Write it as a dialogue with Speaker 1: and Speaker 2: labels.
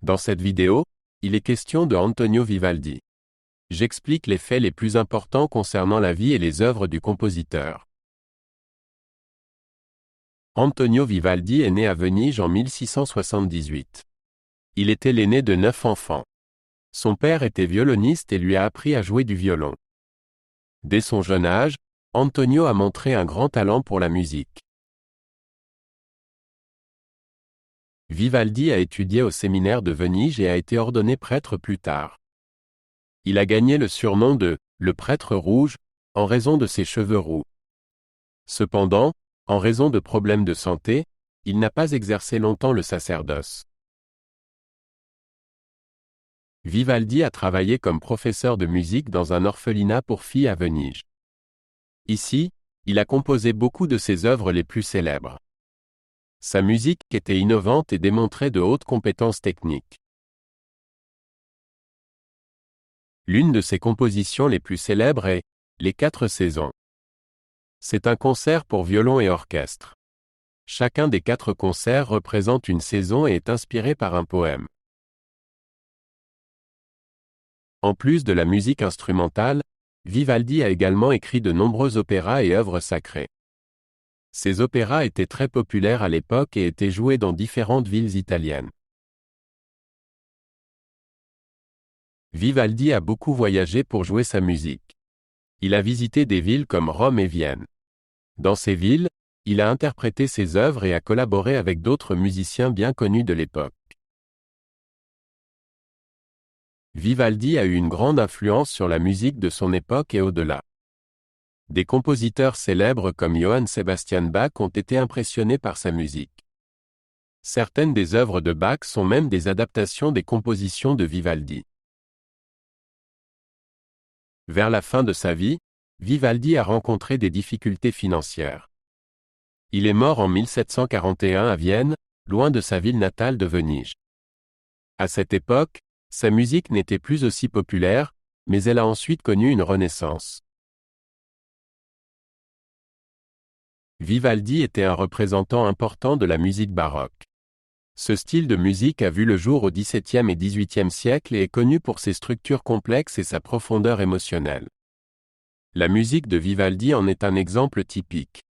Speaker 1: Dans cette vidéo, il est question de Antonio Vivaldi. J'explique les faits les plus importants concernant la vie et les œuvres du compositeur. Antonio Vivaldi est né à Venise en 1678. Il était l'aîné de 9 enfants. Son père était violoniste et lui a appris à jouer du violon. Dès son jeune âge, Antonio a montré un grand talent pour la musique. Vivaldi a étudié au séminaire de Venise et a été ordonné prêtre plus tard. Il a gagné le surnom de « le prêtre rouge » en raison de ses cheveux roux. Cependant, en raison de problèmes de santé, il n'a pas exercé longtemps le sacerdoce. Vivaldi a travaillé comme professeur de musique dans un orphelinat pour filles à Venise. Ici, il a composé beaucoup de ses œuvres les plus célèbres. Sa musique était innovante et démontrait de hautes compétences techniques. L'une de ses compositions les plus célèbres est « Les 4 saisons ». C'est un concert pour violon et orchestre. Chacun des 4 concerts représente une saison et est inspiré par un poème. En plus de la musique instrumentale, Vivaldi a également écrit de nombreux opéras et œuvres sacrées. Ces opéras étaient très populaires à l'époque et étaient joués dans différentes villes italiennes. Vivaldi a beaucoup voyagé pour jouer sa musique. Il a visité des villes comme Rome et Vienne. Dans ces villes, il a interprété ses œuvres et a collaboré avec d'autres musiciens bien connus de l'époque. Vivaldi a eu une grande influence sur la musique de son époque et au-delà. Des compositeurs célèbres comme Johann Sebastian Bach ont été impressionnés par sa musique. Certaines des œuvres de Bach sont même des adaptations des compositions de Vivaldi. Vers la fin de sa vie, Vivaldi a rencontré des difficultés financières. Il est mort en 1741 à Vienne, loin de sa ville natale de Venise. À cette époque, sa musique n'était plus aussi populaire, mais elle a ensuite connu une renaissance. Vivaldi était un représentant important de la musique baroque. Ce style de musique a vu le jour au XVIIe et XVIIIe siècle et est connu pour ses structures complexes et sa profondeur émotionnelle. La musique de Vivaldi en est un exemple typique.